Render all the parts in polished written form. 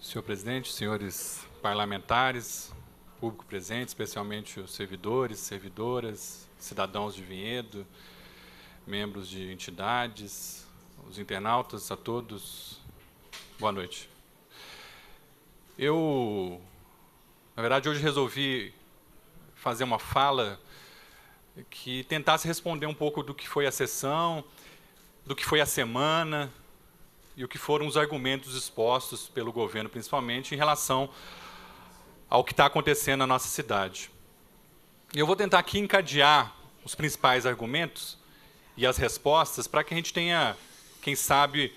Senhor presidente, senhores parlamentares, público presente, especialmente os servidores, servidoras, cidadãos de Vinhedo, membros de entidades, os internautas, a todos, boa noite. Na verdade, hoje resolvi fazer uma fala que tentasse responder um pouco do que foi a sessão, do que foi a semana e o que foram os argumentos expostos pelo governo, principalmente em relação ao que está acontecendo na nossa cidade. E eu vou tentar aqui encadear os principais argumentos e as respostas para que a gente tenha, quem sabe,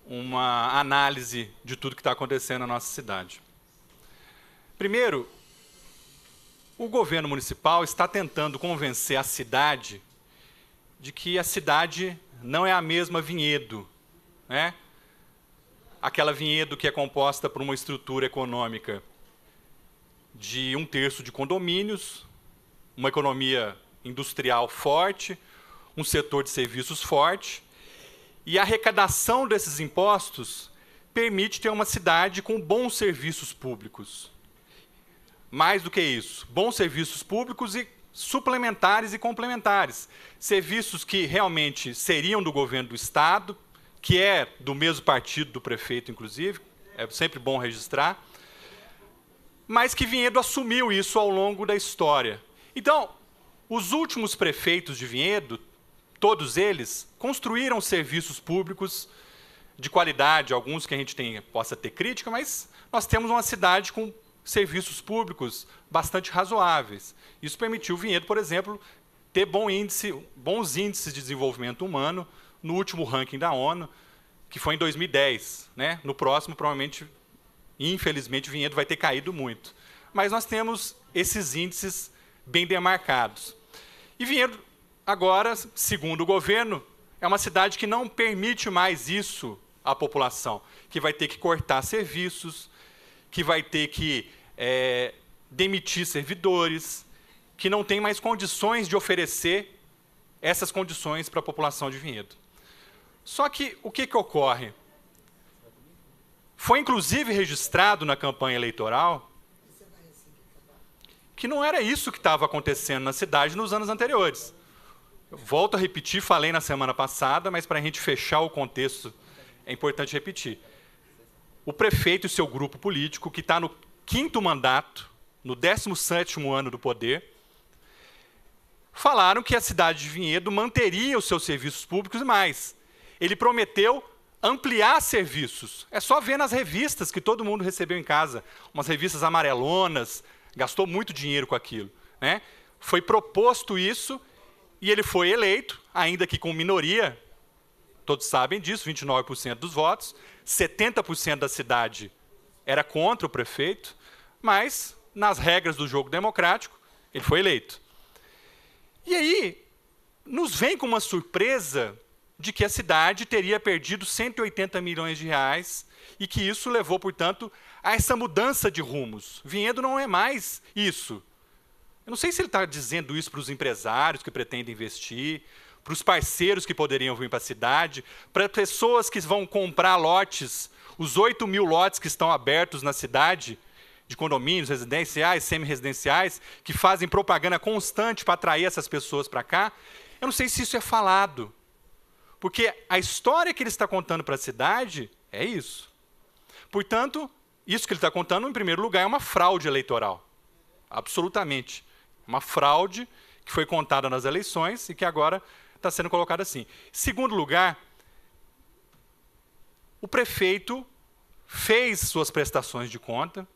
uma análise de tudo que está acontecendo na nossa cidade. Primeiro, o governo municipal está tentando convencer a cidade de que a cidade não é a mesma Vinhedo, né? Aquela Vinhedo que é composta por uma estrutura econômica de 1/3 de condomínios, uma economia industrial forte, um setor de serviços forte, e a arrecadação desses impostos permite ter uma cidade com bons serviços públicos. Mais do que isso, bons serviços públicos e suplementares e complementares. Serviços que realmente seriam do governo do Estado, que é do mesmo partido do prefeito, inclusive, é sempre bom registrar, mas que Vinhedo assumiu isso ao longo da história. Então, os últimos prefeitos de Vinhedo, todos eles, construíram serviços públicos de qualidade, alguns que a gente possa ter crítica, mas nós temos uma cidade com serviços públicos bastante razoáveis. Isso permitiu Vinhedo, por exemplo, ter bons índices de desenvolvimento humano no último ranking da ONU, que foi em 2010. Né? No próximo, provavelmente, infelizmente, Vinhedo vai ter caído muito. Mas nós temos esses índices bem demarcados. E Vinhedo, agora, segundo o governo, é uma cidade que não permite mais isso à população, que vai ter que cortar serviços, que vai ter que demitir servidores, que não tem mais condições de oferecer essas condições para a população de Vinhedo. Só que o que ocorre? Foi inclusive registrado na campanha eleitoral que não era isso que estava acontecendo na cidade nos anos anteriores. Eu volto a repetir, falei na semana passada, mas para a gente fechar o contexto é importante repetir. O prefeito e seu grupo político, que está no 5º mandato, no 17º ano do poder, falaram que a cidade de Vinhedo manteria os seus serviços públicos e mais. Ele prometeu ampliar serviços. É só ver nas revistas que todo mundo recebeu em casa, umas revistas amarelonas, gastou muito dinheiro com aquilo. Né? Foi proposto isso e ele foi eleito, ainda que com minoria, todos sabem disso, 29% dos votos, 70% da cidade era contra o prefeito, mas, nas regras do jogo democrático, ele foi eleito. E aí, nos vem com uma surpresa de que a cidade teria perdido 180 milhões de reais e que isso levou, portanto, a essa mudança de rumos. Vinhedo não é mais isso. Eu não sei se ele está dizendo isso para os empresários que pretendem investir, para os parceiros que poderiam vir para a cidade, para pessoas que vão comprar lotes, os 8.000 lotes que estão abertos na cidade, de condomínios residenciais, semi-residenciais, que fazem propaganda constante para atrair essas pessoas para cá. Eu não sei se isso é falado, porque a história que ele está contando para a cidade é isso. Portanto, isso que ele está contando, em primeiro lugar, é uma fraude eleitoral. Absolutamente. Uma fraude que foi contada nas eleições e que agora está sendo colocada assim. Em segundo lugar, o prefeito fez suas prestações de conta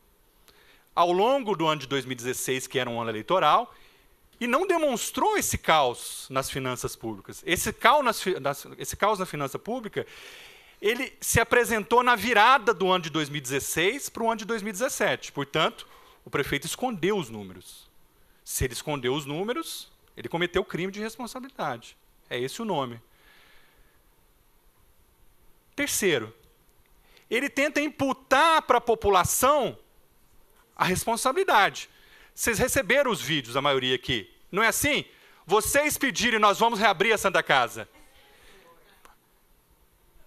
ao longo do ano de 2016, que era um ano eleitoral, e não demonstrou esse caos nas finanças públicas. Esse caos na finança pública, ele se apresentou na virada do ano de 2016 para o ano de 2017. Portanto, o prefeito escondeu os números. Se ele escondeu os números, ele cometeu crime de responsabilidade. É esse o nome. Terceiro, ele tenta imputar para a população a responsabilidade. Vocês receberam os vídeos, a maioria aqui. Não é assim? Vocês pediram e nós vamos reabrir a Santa Casa.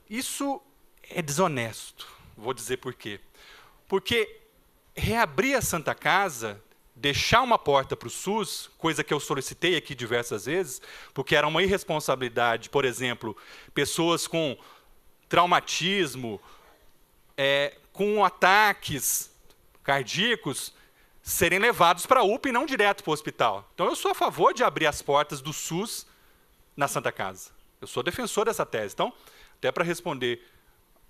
Isso é desonesto. Vou dizer por quê. Porque reabrir a Santa Casa, deixar uma porta para o SUS, coisa que eu solicitei aqui diversas vezes, porque era uma irresponsabilidade, por exemplo, pessoas com traumatismo, com ataques cardíacos, serem levados para a UPA e não direto para o hospital. Então, eu sou a favor de abrir as portas do SUS na Santa Casa. Eu sou defensor dessa tese. Então, até para responder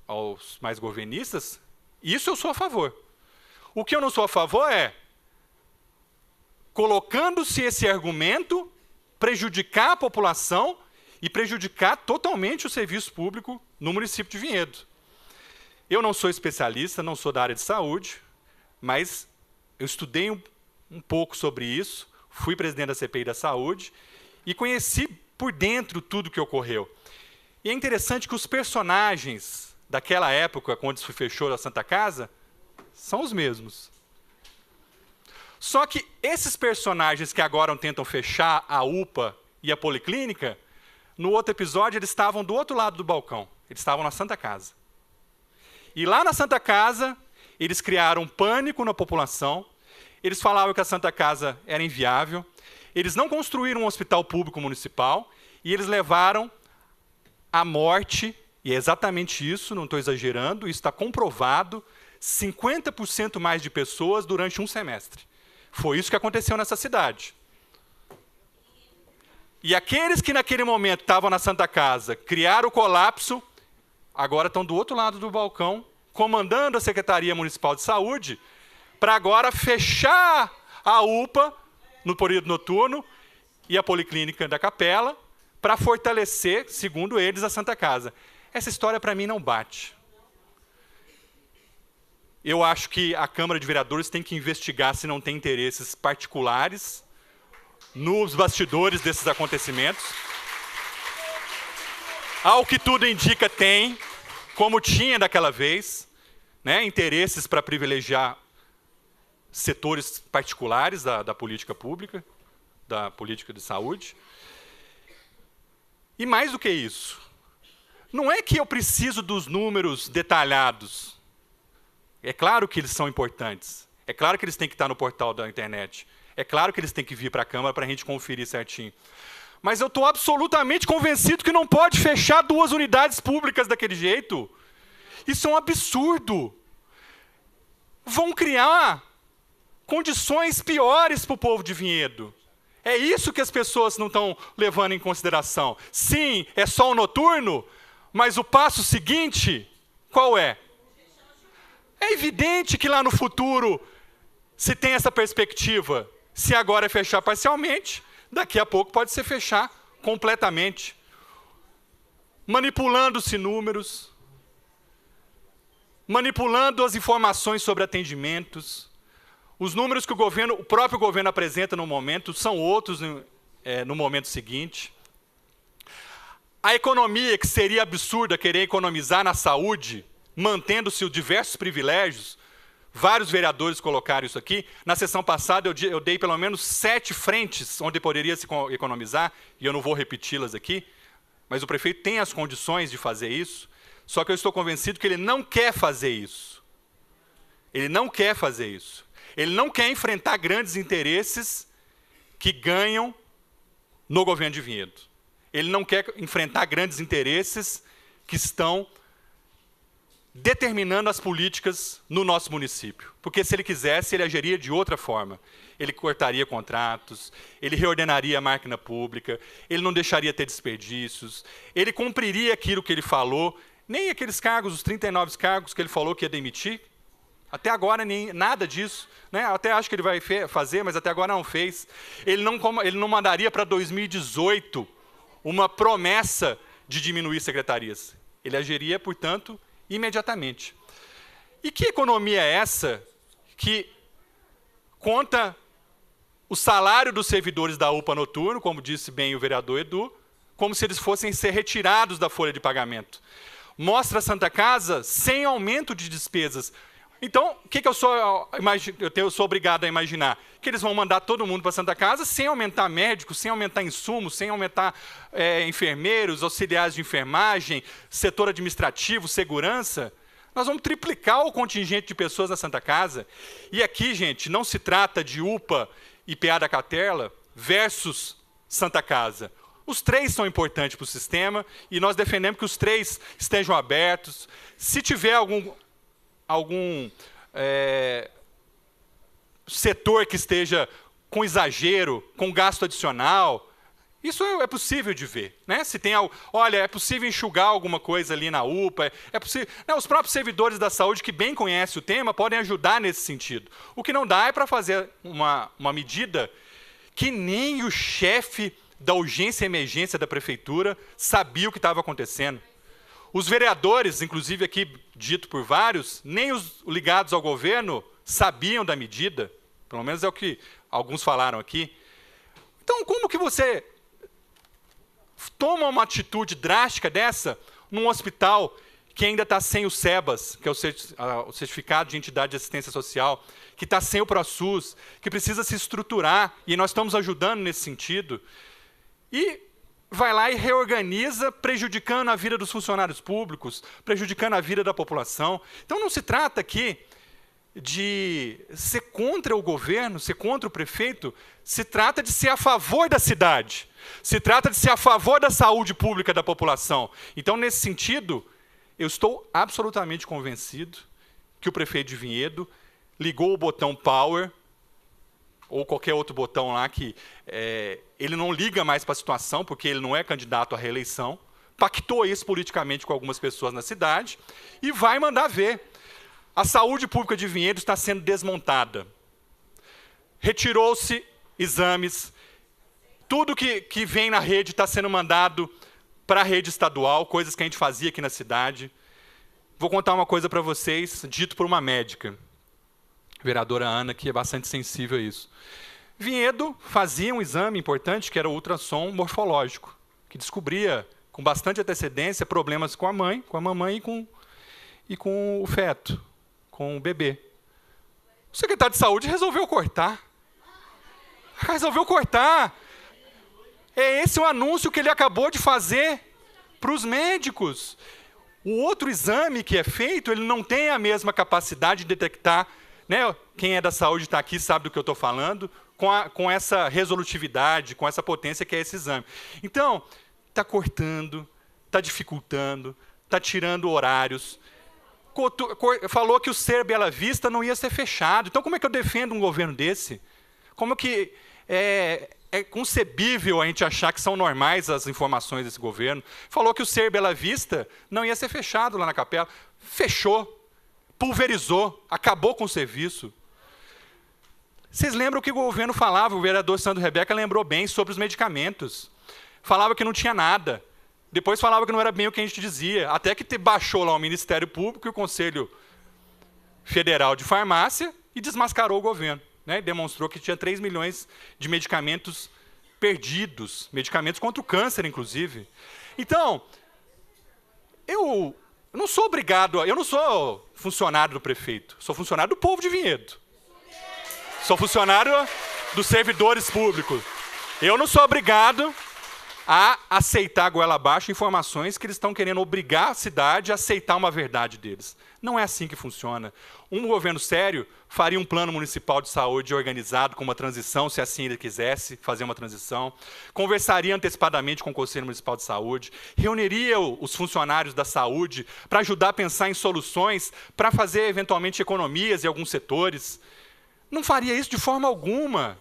aos mais governistas, isso eu sou a favor. O que eu não sou a favor é, colocando-se esse argumento, prejudicar a população e prejudicar totalmente o serviço público no município de Vinhedo. Eu não sou especialista, não sou da área de saúde, mas eu estudei um pouco sobre isso, fui presidente da CPI da Saúde e conheci por dentro tudo o que ocorreu. E é interessante que os personagens daquela época, quando se fechou a Santa Casa, são os mesmos. Só que esses personagens que agora tentam fechar a UPA e a Policlínica, no outro episódio eles estavam do outro lado do balcão, eles estavam na Santa Casa. E lá na Santa Casa, eles criaram pânico na população, eles falavam que a Santa Casa era inviável, eles não construíram um hospital público municipal e eles levaram à morte, e é exatamente isso, não estou exagerando, isso está comprovado, 50% mais de pessoas durante um semestre. Foi isso que aconteceu nessa cidade. E aqueles que naquele momento estavam na Santa Casa, criaram o colapso, agora estão do outro lado do balcão, comandando a Secretaria Municipal de Saúde, para agora fechar a UPA no período noturno e a Policlínica da Capela, para fortalecer, segundo eles, a Santa Casa. Essa história, para mim, não bate. Eu acho que a Câmara de Vereadores tem que investigar se não tem interesses particulares nos bastidores desses acontecimentos. Ao que tudo indica, tem, como tinha daquela vez, né, interesses para privilegiar setores particulares da política pública, da política de saúde. E mais do que isso, não é que eu preciso dos números detalhados. É claro que eles são importantes. É claro que eles têm que estar no portal da internet. É claro que eles têm que vir para a Câmara para a gente conferir certinho. Mas eu estou absolutamente convencido que não pode fechar 2 unidades públicas daquele jeito. Isso é um absurdo. Vão criar condições piores para o povo de Vinhedo. É isso que as pessoas não estão levando em consideração. Sim, é só o noturno, mas o passo seguinte, qual é? É evidente que lá no futuro, se tem essa perspectiva, se agora é fechar parcialmente, daqui a pouco pode ser fechar completamente. Manipulando-se números, manipulando as informações sobre atendimentos. Os números que o próprio governo apresenta no momento são outros no momento seguinte. A economia, que seria absurda querer economizar na saúde, mantendo-se os diversos privilégios, vários vereadores colocaram isso aqui. Na sessão passada eu dei pelo menos 7 frentes onde poderia se economizar, e eu não vou repeti-las aqui, mas o prefeito tem as condições de fazer isso, só que eu estou convencido que ele não quer fazer isso. Ele não quer fazer isso. Ele não quer enfrentar grandes interesses que ganham no governo de Vinhedo. Ele não quer enfrentar grandes interesses que estão determinando as políticas no nosso município. Porque se ele quisesse, ele agiria de outra forma. Ele cortaria contratos, ele reordenaria a máquina pública, ele não deixaria ter desperdícios, ele cumpriria aquilo que ele falou, nem aqueles cargos, os 39 cargos que ele falou que ia demitir, até agora nem nada disso, né? Até acho que ele vai fazer, mas até agora não fez. Ele não mandaria para 2018 uma promessa de diminuir secretarias. Ele agiria, portanto, imediatamente. E que economia é essa que conta o salário dos servidores da UPA noturno, como disse bem o vereador Edu, como se eles fossem ser retirados da folha de pagamento? Mostra a Santa Casa sem aumento de despesas. Então, o que eu sou obrigado a imaginar? Que eles vão mandar todo mundo para a Santa Casa sem aumentar médicos, sem aumentar insumos, sem aumentar enfermeiros, auxiliares de enfermagem, setor administrativo, segurança. Nós vamos triplicar o contingente de pessoas na Santa Casa. E aqui, gente, não se trata de UPA e PA da Catela versus Santa Casa. Os três são importantes para o sistema e nós defendemos que os três estejam abertos. Se tiver algum setor que esteja com exagero, com gasto adicional, isso é possível de ver, né? Se tem algo, olha, é possível enxugar alguma coisa ali na UPA, é possível. Não, os próprios servidores da saúde que bem conhecem o tema podem ajudar nesse sentido. O que não dá é para fazer uma medida que nem o chefe da urgência e emergência da prefeitura sabia o que estava acontecendo. Os vereadores, inclusive aqui dito por vários, nem os ligados ao governo sabiam da medida, pelo menos é o que alguns falaram aqui. Então, como que você toma uma atitude drástica dessa num hospital que ainda está sem o SEBAS, que é o Certificado de Entidade de Assistência Social, que está sem o ProSUS, que precisa se estruturar, e nós estamos ajudando nesse sentido, e vai lá e reorganiza, prejudicando a vida dos funcionários públicos, prejudicando a vida da população. Então, não se trata aqui de ser contra o governo, ser contra o prefeito, se trata de ser a favor da cidade, se trata de ser a favor da saúde pública da população. Então, nesse sentido, eu estou absolutamente convencido que o prefeito de Vinhedo ligou o botão power, ou qualquer outro botão lá, que ele não liga mais para a situação, porque ele não é candidato à reeleição, pactou isso politicamente com algumas pessoas na cidade, e vai mandar ver. A saúde pública de Vinhedo está sendo desmontada. Retirou-se exames, tudo que vem na rede está sendo mandado para a rede estadual, coisas que a gente fazia aqui na cidade. Vou contar uma coisa para vocês, dito por uma médica, a vereadora Ana, que é bastante sensível a isso. Vinhedo fazia um exame importante, que era o ultrassom morfológico, que descobria, com bastante antecedência, problemas com a mamãe e com o feto, com o bebê. O secretário de saúde resolveu cortar. Resolveu cortar. É esse o anúncio que ele acabou de fazer para os médicos. O outro exame que é feito, ele não tem a mesma capacidade de detectar, né? Quem é da saúde está aqui, sabe do que eu estou falando, com essa resolutividade, com essa potência que é esse exame. Então, está cortando, está dificultando, está tirando horários. Falou que o Ser Bela Vista não ia ser fechado. Então, como é que eu defendo um governo desse? Como que é concebível a gente achar que são normais as informações desse governo? Falou que o Ser Bela Vista não ia ser fechado lá na Capela. Fechou, pulverizou, acabou com o serviço. Vocês lembram que o governo falava, o vereador Sandro Rebeca lembrou bem sobre os medicamentos. Falava que não tinha nada. Depois falava que não era bem o que a gente dizia. Até que baixou lá o Ministério Público e o Conselho Federal de Farmácia e desmascarou o governo. Né? Demonstrou que tinha 3 milhões de medicamentos perdidos. Medicamentos contra o câncer, inclusive. Então, eu não sou obrigado, eu não sou funcionário do prefeito. Sou funcionário do povo de Vinhedo. Sou funcionário dos servidores públicos. Eu não sou obrigado a aceitar goela abaixo informações que eles estão querendo obrigar a cidade a aceitar uma verdade deles. Não é assim que funciona. Um governo sério faria um plano municipal de saúde organizado com uma transição, se assim ele quisesse fazer uma transição, conversaria antecipadamente com o Conselho Municipal de Saúde, reuniria os funcionários da saúde para ajudar a pensar em soluções para fazer, eventualmente, economias em alguns setores. Não faria isso de forma alguma.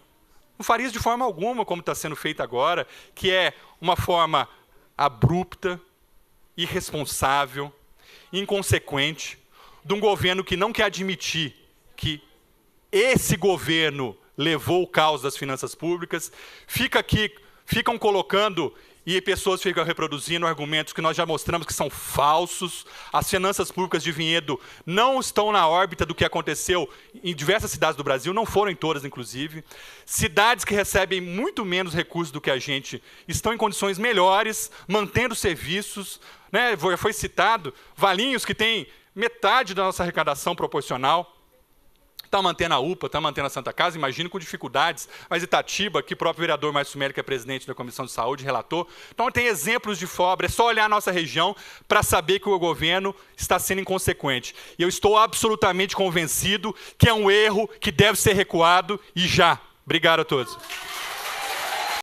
Não faria isso de forma alguma, como está sendo feito agora, que é uma forma abrupta, irresponsável, inconsequente, de um governo que não quer admitir que esse governo levou o caos das finanças públicas, ficam colocando e pessoas ficam reproduzindo argumentos que nós já mostramos que são falsos. As finanças públicas de Vinhedo não estão na órbita do que aconteceu em diversas cidades do Brasil, não foram em todas, inclusive. Cidades que recebem muito menos recursos do que a gente estão em condições melhores, mantendo serviços. Né? Foi citado Valinhos, que tem metade da nossa arrecadação proporcional, Está mantendo a UPA, está mantendo a Santa Casa, imagino com dificuldades, mas Itatiba, que o próprio vereador Márcio Melo, que é presidente da Comissão de Saúde, relatou. Então tem exemplos de obra, é só olhar a nossa região para saber que o governo está sendo inconsequente. E eu estou absolutamente convencido que é um erro que deve ser recuado e já. Obrigado a todos.